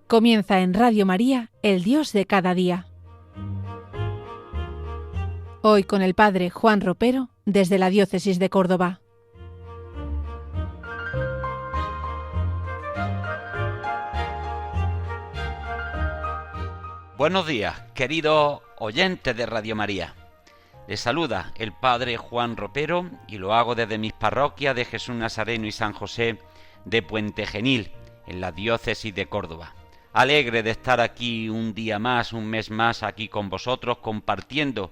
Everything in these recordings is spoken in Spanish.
Comienza en Radio María, El Dios de cada día. Hoy con el Padre Juan Ropero, desde la Diócesis de Córdoba. Buenos días, queridos oyentes de Radio María. Les saluda el Padre Juan Ropero y lo hago desde mis parroquias de Jesús Nazareno y San José de Puente Genil, en la Diócesis de Córdoba. Alegre de estar aquí un día más, un mes más aquí con vosotros, compartiendo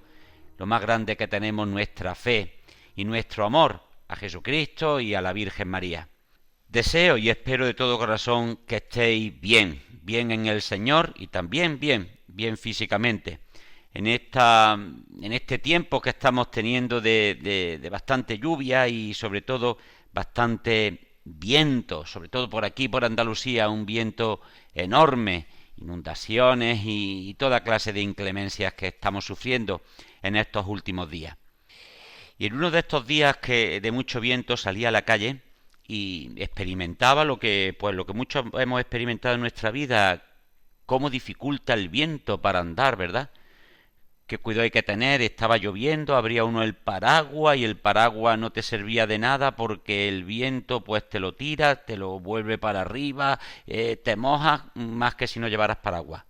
lo más grande que tenemos, nuestra fe y nuestro amor a Jesucristo y a la Virgen María. Deseo y espero de todo corazón que estéis bien en el Señor y también bien físicamente. En este tiempo que estamos teniendo de bastante lluvia y sobre todo bastante viento, sobre todo por aquí, por Andalucía, un viento enorme, inundaciones y toda clase de inclemencias que estamos sufriendo en estos últimos días. Y en uno de estos días que de mucho viento salí a la calle y experimentaba lo que muchos hemos experimentado en nuestra vida, cómo dificulta el viento para andar, ¿verdad? Qué cuidado hay que tener. Estaba lloviendo, abría uno el paraguas y el paraguas no te servía de nada porque el viento pues te lo tira, te lo vuelve para arriba, te mojas más que si no llevaras paraguas.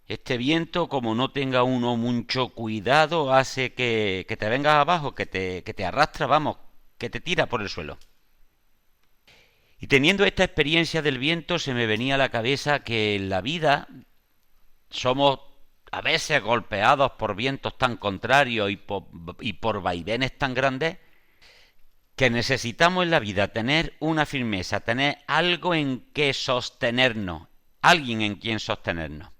Este viento, como no tenga uno mucho cuidado, hace que te vengas abajo, que te arrastra, vamos, que te tira por el suelo. Y teniendo esta experiencia del viento, se me venía a la cabeza que en la vida somos a veces golpeados por vientos tan contrarios y por vaivenes tan grandes, que necesitamos en la vida tener una firmeza, tener algo en que sostenernos, alguien en quien sostenernos.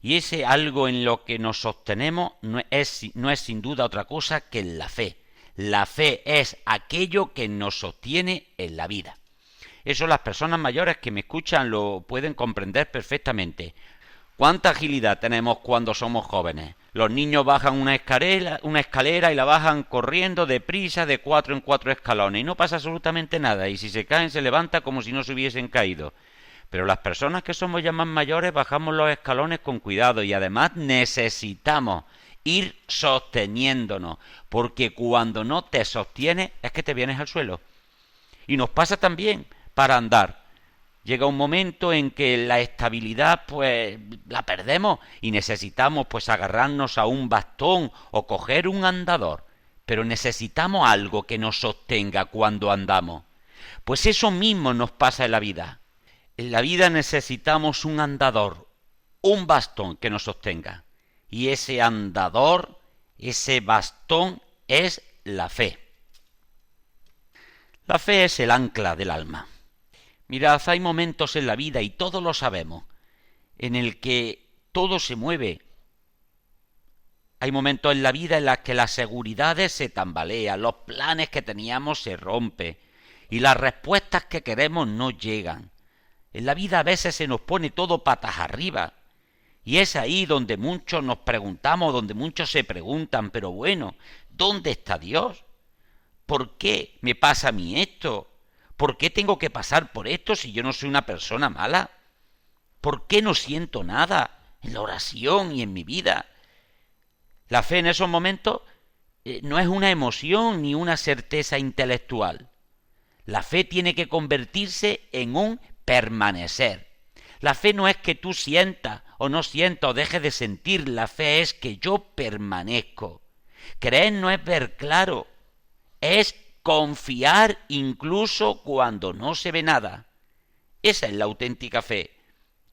Y ese algo en lo que nos sostenemos no es sin duda otra cosa que la fe. La fe es aquello que nos sostiene en la vida. Eso las personas mayores que me escuchan lo pueden comprender perfectamente. ¿Cuánta agilidad tenemos cuando somos jóvenes? Los niños bajan una escalera y la bajan corriendo deprisa de 4 en 4 escalones y no pasa absolutamente nada, y si se caen se levanta como si no se hubiesen caído. Pero las personas que somos ya más mayores bajamos los escalones con cuidado y además necesitamos ir sosteniéndonos, porque cuando no te sostienes es que te vienes al suelo. Y nos pasa también para andar. Llega un momento en que la estabilidad pues la perdemos y necesitamos pues agarrarnos a un bastón o coger un andador, pero necesitamos algo que nos sostenga cuando andamos. Pues eso mismo nos pasa en la vida. En la vida necesitamos un andador, un bastón que nos sostenga. Y ese andador, ese bastón es la fe. La fe es el ancla del alma. Mirad, hay momentos en la vida, y todos lo sabemos, en el que todo se mueve. Hay momentos en la vida en los que las seguridades se tambalean, los planes que teníamos se rompen, y las respuestas que queremos no llegan. En la vida a veces se nos pone todo patas arriba, y es ahí donde muchos nos preguntamos, donde muchos se preguntan, pero bueno, ¿dónde está Dios? ¿Por qué me pasa a mí esto? ¿Por qué tengo que pasar por esto si yo no soy una persona mala? ¿Por qué no siento nada en la oración y en mi vida? La fe en esos momentos no es una emoción ni una certeza intelectual. La fe tiene que convertirse en un permanecer. La fe no es que tú sientas o no sientas o dejes de sentir. La fe es que yo permanezco. Creer no es ver claro, es confiar incluso cuando no se ve nada. Esa es la auténtica fe.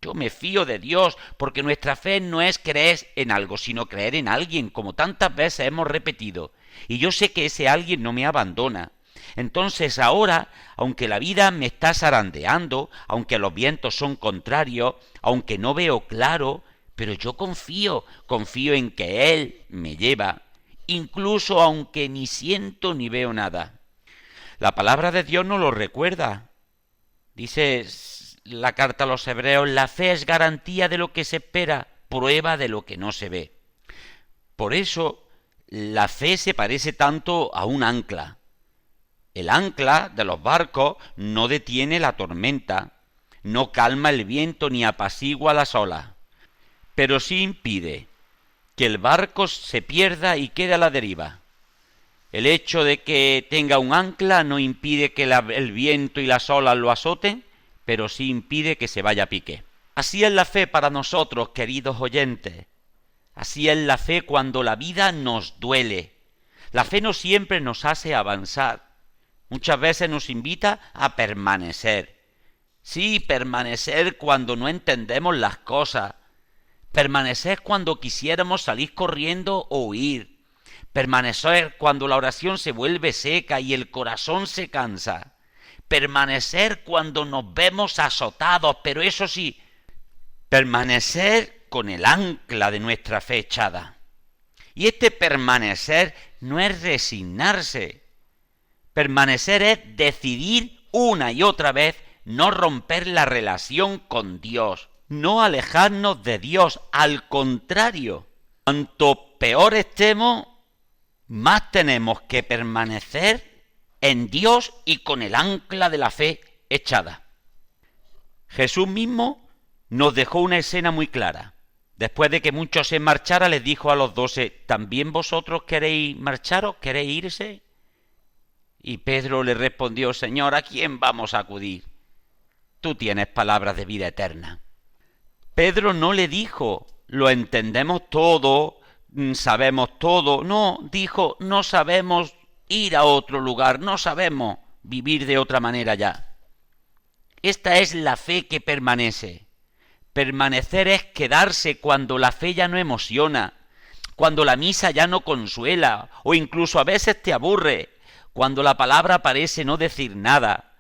Yo me fío de Dios, porque nuestra fe no es creer en algo, sino creer en alguien, como tantas veces hemos repetido. Y yo sé que ese alguien no me abandona. Entonces ahora, aunque la vida me está zarandeando, aunque los vientos son contrarios, aunque no veo claro, pero yo confío en que Él me lleva, incluso aunque ni siento ni veo nada. La palabra de Dios nos lo recuerda. Dice la carta a los Hebreos, la fe es garantía de lo que se espera, prueba de lo que no se ve. Por eso, la fe se parece tanto a un ancla. El ancla de los barcos no detiene la tormenta, no calma el viento ni apacigua las olas, pero sí impide que el barco se pierda y quede a la deriva. El hecho de que tenga un ancla no impide que el viento y las olas lo azoten, pero sí impide que se vaya a pique. Así es la fe para nosotros, queridos oyentes. Así es la fe cuando la vida nos duele. La fe no siempre nos hace avanzar. Muchas veces nos invita a permanecer. Sí, permanecer cuando no entendemos las cosas. Permanecer cuando quisiéramos salir corriendo o huir. Permanecer cuando la oración se vuelve seca y el corazón se cansa. Permanecer cuando nos vemos azotados, pero eso sí, permanecer con el ancla de nuestra fe echada. Y este permanecer no es resignarse. Permanecer es decidir una y otra vez no romper la relación con Dios, no alejarnos de Dios, al contrario. Cuanto peor estemos, más tenemos que permanecer en Dios y con el ancla de la fe echada. Jesús mismo nos dejó una escena muy clara. Después de que muchos se marcharan, les dijo a los 12, ¿también vosotros queréis marcharos? ¿Queréis irse? Y Pedro le respondió, Señor, ¿a quién vamos a acudir? Tú tienes palabras de vida eterna. Pedro no le dijo, lo entendemos todo, sabemos todo. No, dijo, no sabemos ir a otro lugar, no sabemos vivir de otra manera ya. Esta es la fe que permanece. Permanecer es quedarse cuando la fe ya no emociona, cuando la misa ya no consuela, o incluso a veces te aburre, cuando la palabra parece no decir nada.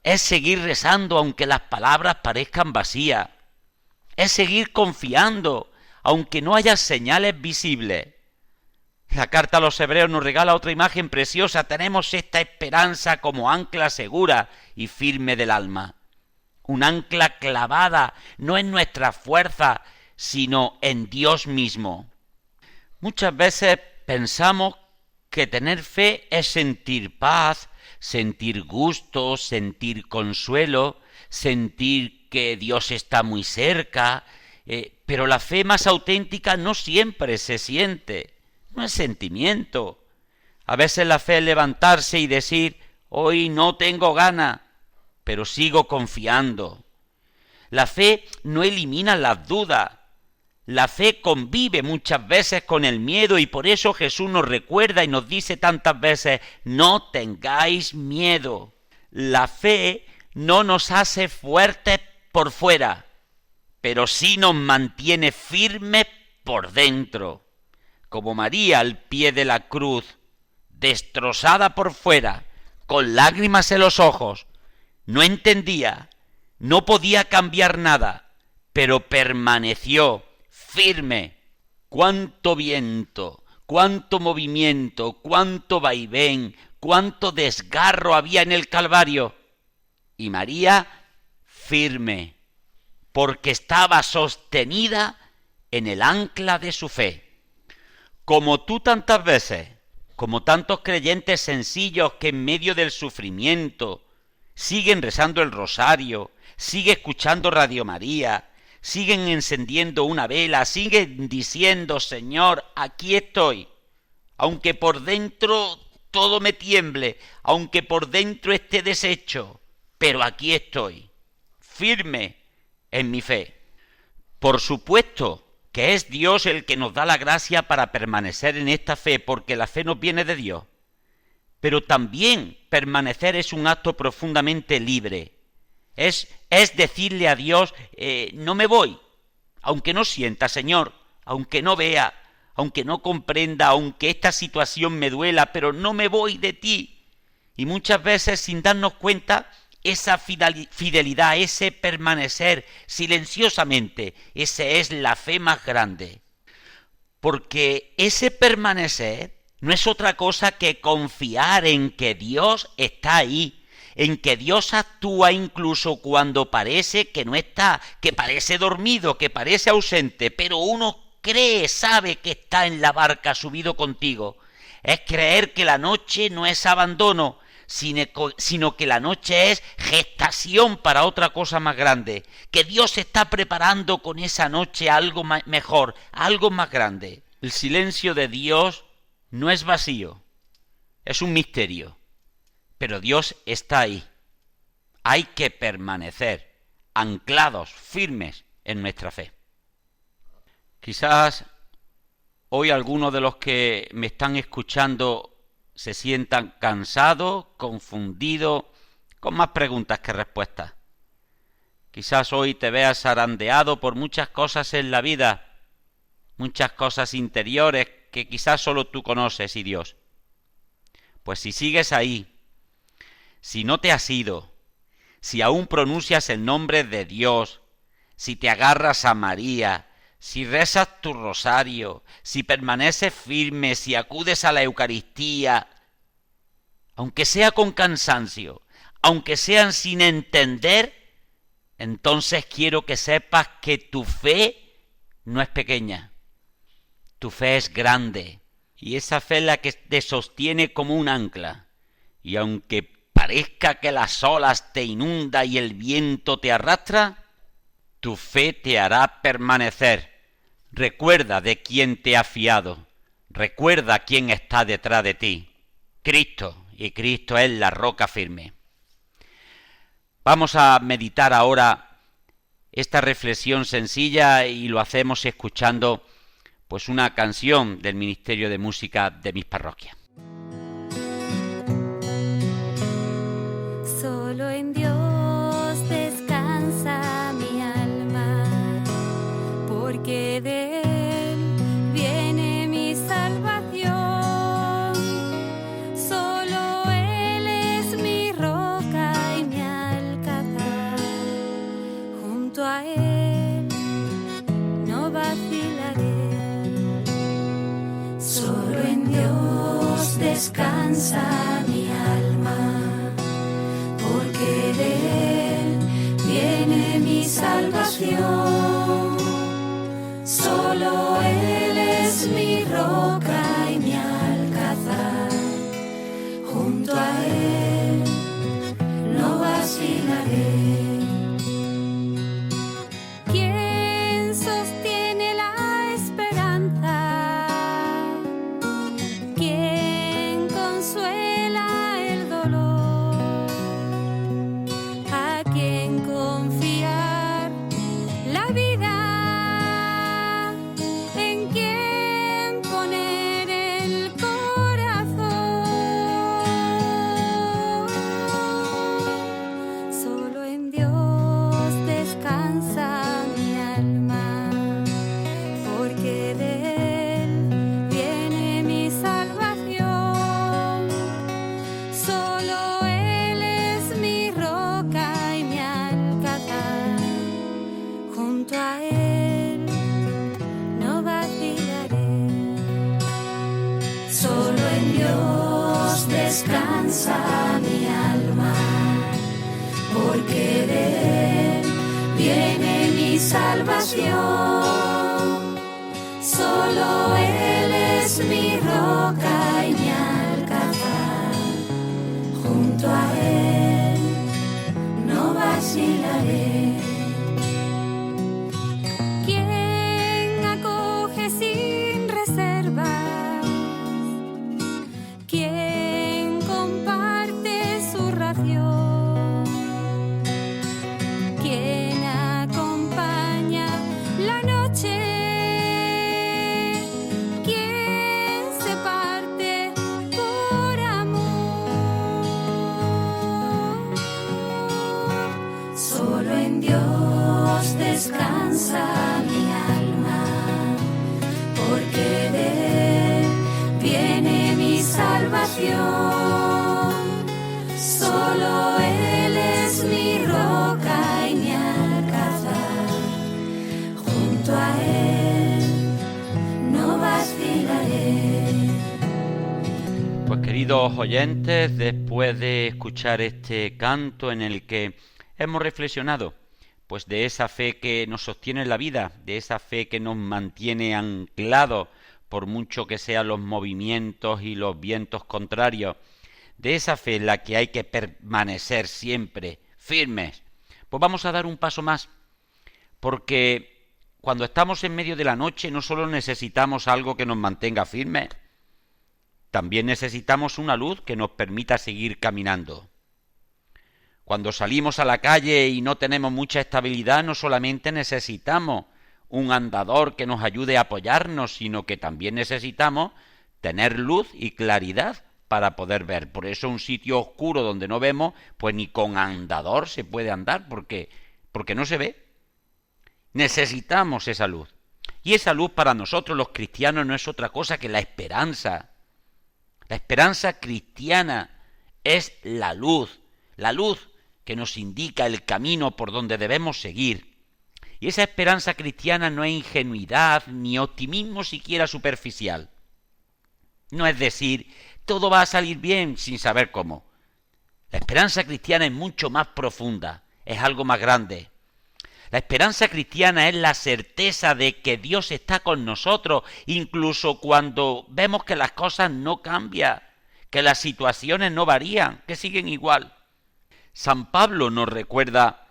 Es seguir rezando aunque las palabras parezcan vacías. Es seguir confiando aunque no haya señales visibles. La carta a los Hebreos nos regala otra imagen preciosa. Tenemos esta esperanza como ancla segura y firme del alma. Un ancla clavada no en nuestra fuerza, sino en Dios mismo. Muchas veces pensamos que tener fe es sentir paz, sentir gusto, sentir consuelo, sentir que Dios está muy cerca, pero la fe más auténtica no siempre se siente, no es sentimiento. A veces la fe es levantarse y decir, hoy no tengo ganas, pero sigo confiando. La fe no elimina las dudas. La fe convive muchas veces con el miedo y por eso Jesús nos recuerda y nos dice tantas veces, no tengáis miedo. La fe no nos hace fuertes por fuera, pero sí nos mantiene firmes por dentro. Como María al pie de la cruz, destrozada por fuera, con lágrimas en los ojos, no entendía, no podía cambiar nada, pero permaneció firme. Cuánto viento, cuánto movimiento, cuánto vaivén, cuánto desgarro había en el Calvario. Y María firme, porque estaba sostenida en el ancla de su fe. Como tú tantas veces, como tantos creyentes sencillos que en medio del sufrimiento siguen rezando el rosario, siguen escuchando Radio María, siguen encendiendo una vela, siguen diciendo, Señor, aquí estoy, aunque por dentro todo me tiemble, aunque por dentro esté deshecho, pero aquí estoy, firme en mi fe. Por supuesto que es Dios el que nos da la gracia para permanecer en esta fe, porque la fe nos viene de Dios. Pero también permanecer es un acto profundamente libre. Es decirle a Dios, no me voy, aunque no sienta, Señor, aunque no vea, aunque no comprenda, aunque esta situación me duela, pero no me voy de ti. Y muchas veces, sin darnos cuenta, esa fidelidad, ese permanecer silenciosamente, esa es la fe más grande. Porque ese permanecer no es otra cosa que confiar en que Dios está ahí, en que Dios actúa incluso cuando parece que no está, que parece dormido, que parece ausente, pero uno cree, sabe que está en la barca subido contigo. Es creer que la noche no es abandono, sino que la noche es gestación para otra cosa más grande, que Dios está preparando con esa noche algo mejor, algo más grande. El silencio de Dios no es vacío, es un misterio, pero Dios está ahí. Hay que permanecer anclados, firmes en nuestra fe. Quizás hoy algunos de los que me están escuchando se sientan cansados, confundidos, con más preguntas que respuestas. Quizás hoy te veas zarandeado por muchas cosas en la vida, muchas cosas interiores que quizás solo tú conoces y Dios. Pues si sigues ahí, si no te has ido, si aún pronuncias el nombre de Dios, si te agarras a María, si rezas tu rosario, si permaneces firme, si acudes a la Eucaristía, aunque sea con cansancio, aunque sean sin entender, entonces quiero que sepas que tu fe no es pequeña, tu fe es grande, y esa fe es la que te sostiene como un ancla, y aunque parezca que las olas te inunda y el viento te arrastra, tu fe te hará permanecer. Recuerda de quién te ha fiado, recuerda quién está detrás de ti, Cristo, y Cristo es la roca firme. Vamos a meditar ahora esta reflexión sencilla y lo hacemos escuchando pues una canción del Ministerio de Música de mis parroquias. Solo en Dios descansa mi alma, porque de Él viene mi salvación. Solo Él es mi roca y mi alcázar. Junto a Él no vacilaré. Solo en Dios descansa mi alma, porque de Él viene mi salvación. Solo Él es mi roca y mi alcázar. Junto a Él no vacilaré. ¿Quién sostiene la esperanza? ¿Quién consuela el dolor? ¿A quién confiar la vida? ¿En quién poner el corazón? Solo en Dios descansa mi alma, porque de Él viene mi salvación. Solo Él es mi roca y mi alcázar. Junto a Él no vacilaré. Solo en Dios descansa mi alma, porque de Él viene mi salvación. Solo Él es mi roca y mi alcázar. Junto a Él no vacilaré. ¿Quién acoge sin reservas? ¿Quién comparte su ración? ¿Quién acompaña la noche? ¿Quién se parte por amor? Solo en Dios descansa mi alma, porque de Él viene mi salvación. Solo Él es mi roca y mi alcázar. Junto a Él no vacilaré. Pues queridos oyentes, después de escuchar este canto en el que hemos reflexionado pues de esa fe que nos sostiene en la vida, de esa fe que nos mantiene anclados por mucho que sean los movimientos y los vientos contrarios, de esa fe en la que hay que permanecer siempre firmes, pues vamos a dar un paso más, porque cuando estamos en medio de la noche no solo necesitamos algo que nos mantenga firmes, también necesitamos una luz que nos permita seguir caminando. Cuando salimos a la calle y no tenemos mucha estabilidad, no solamente necesitamos un andador que nos ayude a apoyarnos, sino que también necesitamos tener luz y claridad para poder ver. Por eso un sitio oscuro donde no vemos, pues ni con andador se puede andar porque no se ve. Necesitamos esa luz. Y esa luz para nosotros los cristianos no es otra cosa que la esperanza. La esperanza cristiana es la luz que nos indica el camino por donde debemos seguir. Y esa esperanza cristiana no es ingenuidad ni optimismo siquiera superficial. No es decir, todo va a salir bien sin saber cómo. La esperanza cristiana es mucho más profunda, es algo más grande. La esperanza cristiana es la certeza de que Dios está con nosotros, incluso cuando vemos que las cosas no cambian, que las situaciones no varían, que siguen igual. San Pablo nos recuerda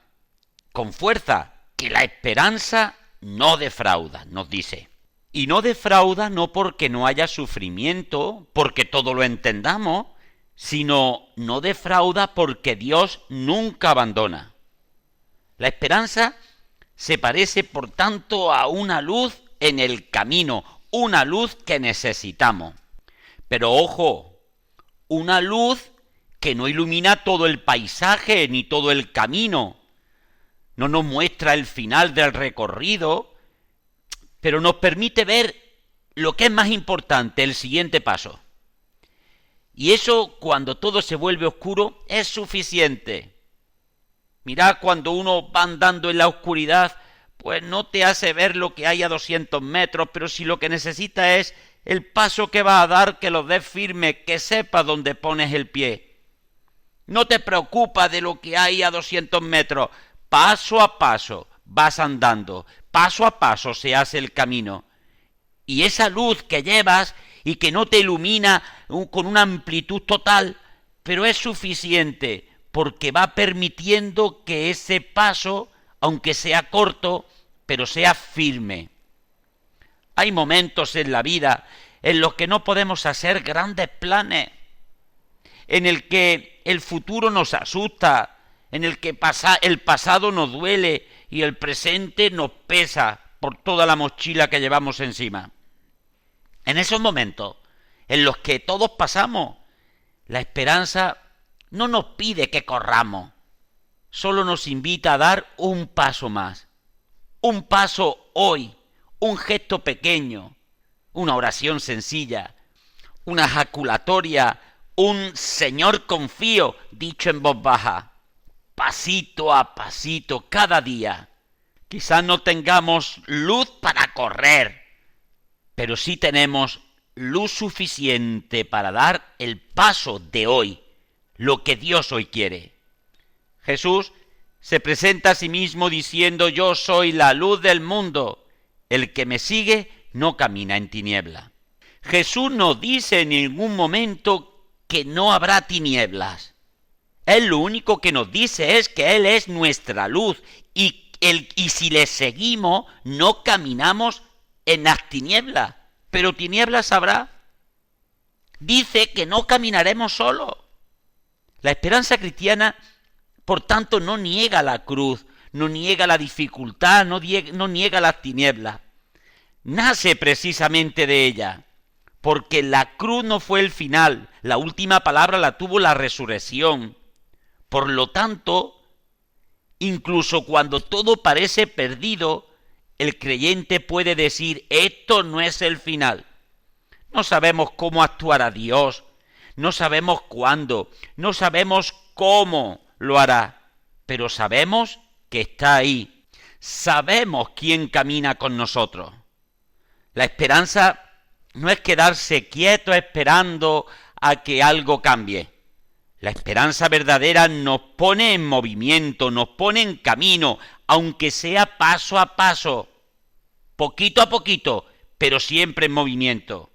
con fuerza que la esperanza no defrauda, nos dice. Y no defrauda no porque no haya sufrimiento, porque todo lo entendamos, sino no defrauda porque Dios nunca abandona. La esperanza se parece, por tanto, a una luz en el camino, una luz que necesitamos. Pero ojo, una luz que no ilumina todo el paisaje ni todo el camino. No nos muestra el final del recorrido, pero nos permite ver lo que es más importante, el siguiente paso. Y eso, cuando todo se vuelve oscuro, es suficiente. Mirad, cuando uno va andando en la oscuridad, pues no te hace ver lo que hay a 200 metros, pero si lo que necesita es el paso que vas a dar, que lo des firme, que sepas dónde pones el pie. No te preocupas de lo que hay a 200 metros. Paso a paso vas andando, paso a paso se hace el camino. Y esa luz que llevas y que no te ilumina con una amplitud total, pero es suficiente porque va permitiendo que ese paso, aunque sea corto, pero sea firme. Hay momentos en la vida en los que no podemos hacer grandes planes, en el que el futuro nos asusta, en el que el pasado nos duele y el presente nos pesa por toda la mochila que llevamos encima. En esos momentos en los que todos pasamos, la esperanza no nos pide que corramos, solo nos invita a dar un paso más, un paso hoy, un gesto pequeño, una oración sencilla, una ejaculatoria, un Señor confío dicho en voz baja, pasito a pasito, cada día. Quizás no tengamos luz para correr, pero sí tenemos luz suficiente para dar el paso de hoy, lo que Dios hoy quiere. Jesús se presenta a sí mismo diciendo: yo soy la luz del mundo, el que me sigue no camina en tiniebla. Jesús no dice en ningún momento que no habrá tinieblas. Él lo único que nos dice es que Él es nuestra luz y si le seguimos no caminamos en las tinieblas, pero tinieblas habrá. Dice que no caminaremos solos. La esperanza cristiana, por tanto, no niega la cruz, no niega la dificultad, no niega las tinieblas. Nace precisamente de ella, porque la cruz no fue el final, la última palabra la tuvo la resurrección. Por lo tanto, incluso cuando todo parece perdido, el creyente puede decir: esto no es el final. No sabemos cómo actuará Dios, no sabemos cuándo, no sabemos cómo lo hará, pero sabemos que está ahí. Sabemos quién camina con nosotros. La esperanza no es quedarse quieto esperando a que algo cambie. La esperanza verdadera nos pone en movimiento, nos pone en camino, aunque sea paso a paso, poquito a poquito, pero siempre en movimiento.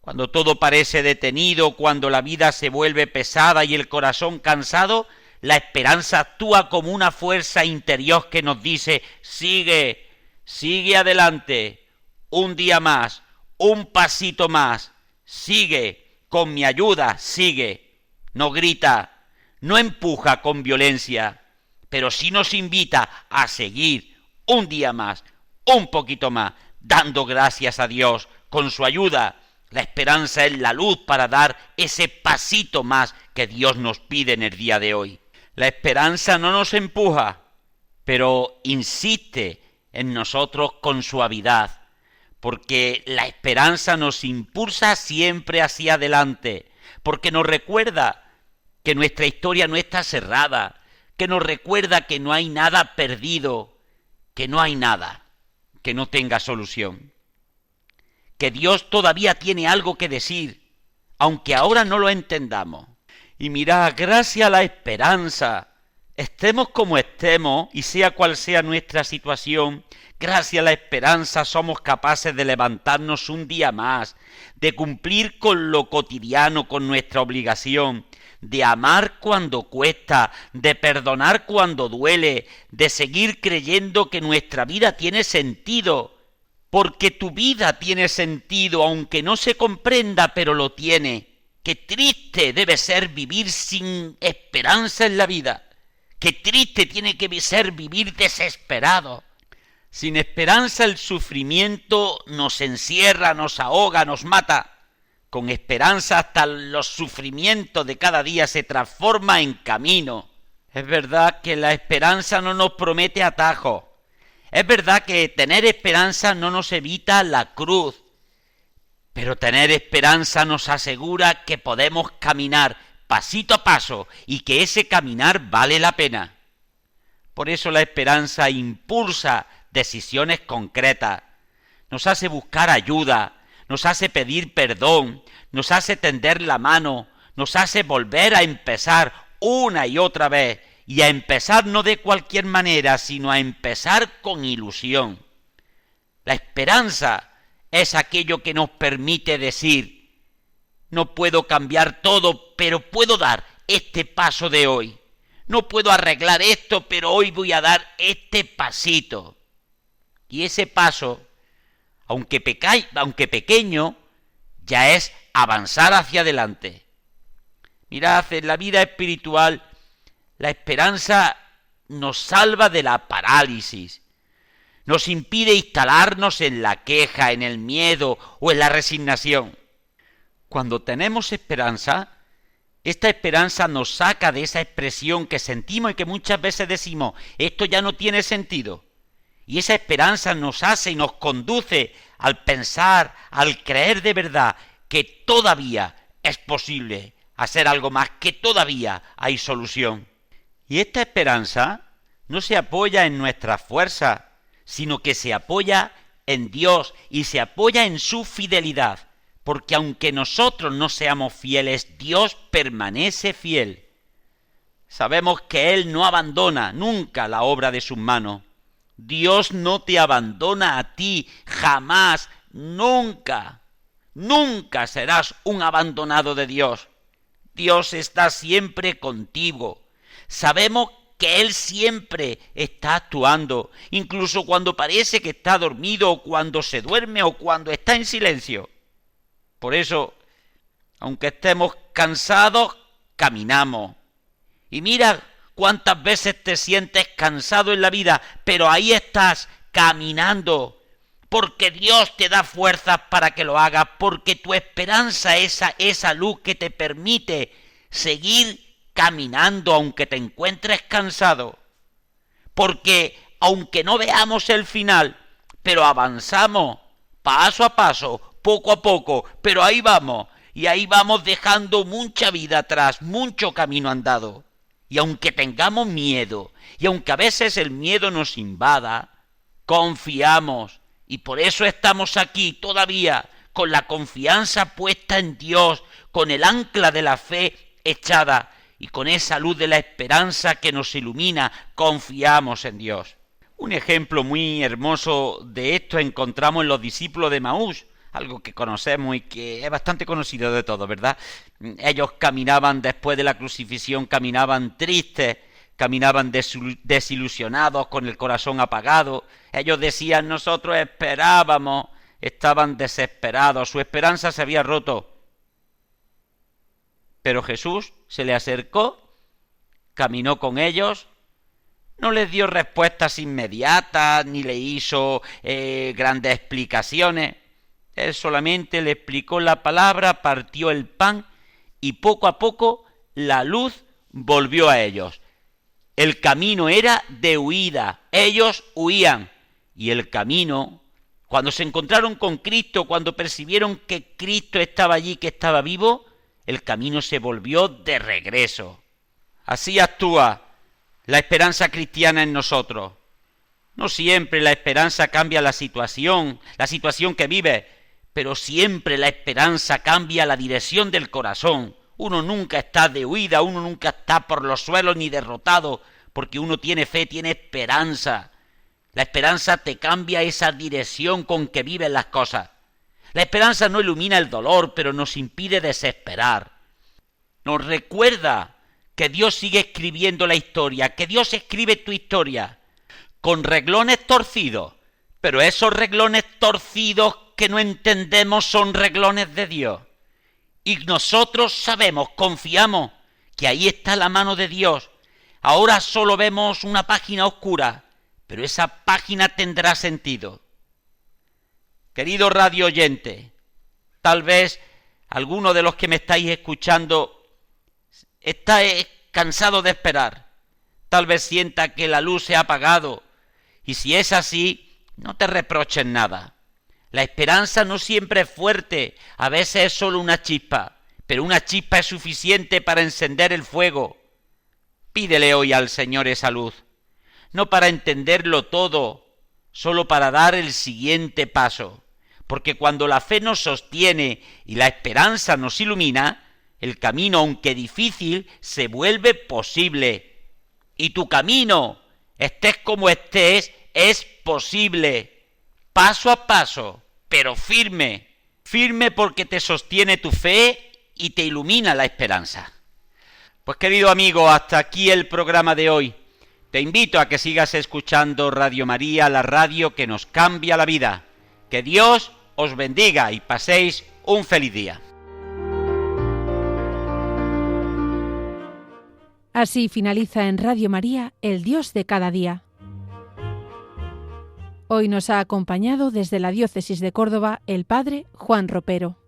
Cuando todo parece detenido, cuando la vida se vuelve pesada y el corazón cansado, la esperanza actúa como una fuerza interior que nos dice: sigue, sigue adelante, un día más, un pasito más, sigue, con mi ayuda, sigue. No grita, no empuja con violencia, pero sí nos invita a seguir un día más, un poquito más, dando gracias a Dios con su ayuda. La esperanza es la luz para dar ese pasito más que Dios nos pide en el día de hoy. La esperanza no nos empuja, pero insiste en nosotros con suavidad, porque la esperanza nos impulsa siempre hacia adelante, porque nos recuerda que nuestra historia no está cerrada, que nos recuerda que no hay nada perdido, que no hay nada que no tenga solución, que Dios todavía tiene algo que decir, aunque ahora no lo entendamos. Y mirad, gracias a la esperanza, estemos como estemos y sea cual sea nuestra situación, gracias a la esperanza somos capaces de levantarnos un día más, de cumplir con lo cotidiano, con nuestra obligación, de amar cuando cuesta, de perdonar cuando duele, de seguir creyendo que nuestra vida tiene sentido, porque tu vida tiene sentido, aunque no se comprenda, pero lo tiene. Qué triste debe ser vivir sin esperanza en la vida. Qué triste tiene que ser vivir desesperado. Sin esperanza el sufrimiento nos encierra, nos ahoga, nos mata. Con esperanza hasta los sufrimientos de cada día se transforma en camino. Es verdad que la esperanza no nos promete atajos. Es verdad que tener esperanza no nos evita la cruz, pero tener esperanza nos asegura que podemos caminar pasito a paso y que ese caminar vale la pena. Por eso la esperanza impulsa decisiones concretas, nos hace buscar ayuda, nos hace pedir perdón, nos hace tender la mano, nos hace volver a empezar una y otra vez. Y a empezar no de cualquier manera, sino a empezar con ilusión. La esperanza es aquello que nos permite decir: no puedo cambiar todo, pero puedo dar este paso de hoy. No puedo arreglar esto, pero hoy voy a dar este pasito. Y ese paso, aunque pequeño, ya es avanzar hacia adelante. Mirad, en la vida espiritual, la esperanza nos salva de la parálisis, nos impide instalarnos en la queja, en el miedo o en la resignación. Cuando tenemos esperanza, esta esperanza nos saca de esa expresión que sentimos y que muchas veces decimos: esto ya no tiene sentido. Y esa esperanza nos hace y nos conduce al pensar, al creer de verdad que todavía es posible hacer algo más, que todavía hay solución. Y esta esperanza no se apoya en nuestra fuerza, sino que se apoya en Dios y se apoya en su fidelidad, porque aunque nosotros no seamos fieles, Dios permanece fiel. Sabemos que Él no abandona nunca la obra de sus manos. Dios no te abandona a ti, jamás, nunca. Nunca serás un abandonado de Dios. Dios está siempre contigo. Sabemos que Él siempre está actuando, incluso cuando parece que está dormido, o cuando se duerme, o cuando está en silencio. Por eso, aunque estemos cansados, caminamos. Y mira cuántas veces te sientes cansado en la vida, pero ahí estás caminando, porque Dios te da fuerzas para que lo hagas, porque tu esperanza es esa luz que te permite seguir caminando aunque te encuentres cansado, porque aunque no veamos el final, pero avanzamos paso a paso, poco a poco, pero ahí vamos, y ahí vamos dejando mucha vida atrás, mucho camino andado. Y aunque tengamos miedo, y aunque a veces el miedo nos invada, confiamos, y por eso estamos aquí todavía, con la confianza puesta en Dios, con el ancla de la fe echada, y con esa luz de la esperanza que nos ilumina, confiamos en Dios. Un ejemplo muy hermoso de esto encontramos en los discípulos de Emaús, algo que conocemos y que es bastante conocido de todos, ¿verdad? Ellos caminaban después de la crucifixión, caminaban tristes, caminaban desilusionados, con el corazón apagado. Ellos decían, nosotros esperábamos, estaban desesperados, su esperanza se había roto. Pero Jesús se le acercó, caminó con ellos, no les dio respuestas inmediatas, ni le hizo grandes explicaciones. Él solamente le explicó la palabra, partió el pan y poco a poco la luz volvió a ellos. El camino era de huida, ellos huían. Y el camino, cuando se encontraron con Cristo, cuando percibieron que Cristo estaba allí, que estaba vivo, el camino se volvió de regreso. Así actúa la esperanza cristiana en nosotros. No siempre la esperanza cambia la situación que vive, pero siempre la esperanza cambia la dirección del corazón. Uno nunca está de huida, uno nunca está por los suelos ni derrotado, porque uno tiene fe, tiene esperanza. La esperanza te cambia esa dirección con que viven las cosas. La esperanza no ilumina el dolor, pero nos impide desesperar. Nos recuerda que Dios sigue escribiendo la historia, que Dios escribe tu historia con renglones torcidos, pero esos renglones torcidos que no entendemos son renglones de Dios. Y nosotros sabemos, confiamos que ahí está la mano de Dios. Ahora solo vemos una página oscura, pero esa página tendrá sentido. Querido radio oyente, tal vez alguno de los que me estáis escuchando está cansado de esperar. Tal vez sienta que la luz se ha apagado. Y si es así, no te reproches nada. La esperanza no siempre es fuerte, a veces es solo una chispa, pero una chispa es suficiente para encender el fuego. Pídele hoy al Señor esa luz, no para entenderlo todo, solo para dar el siguiente paso, porque cuando la fe nos sostiene y la esperanza nos ilumina, el camino, aunque difícil, se vuelve posible. Y tu camino, estés como estés, es posible. Paso a paso, pero firme. Firme porque te sostiene tu fe y te ilumina la esperanza. Pues querido amigo, hasta aquí el programa de hoy. Te invito a que sigas escuchando Radio María, la radio que nos cambia la vida. Que Dios os bendiga y paséis un feliz día. Así finaliza en Radio María, el Dios de cada día. Hoy nos ha acompañado desde la Diócesis de Córdoba el Padre Juan Ropero.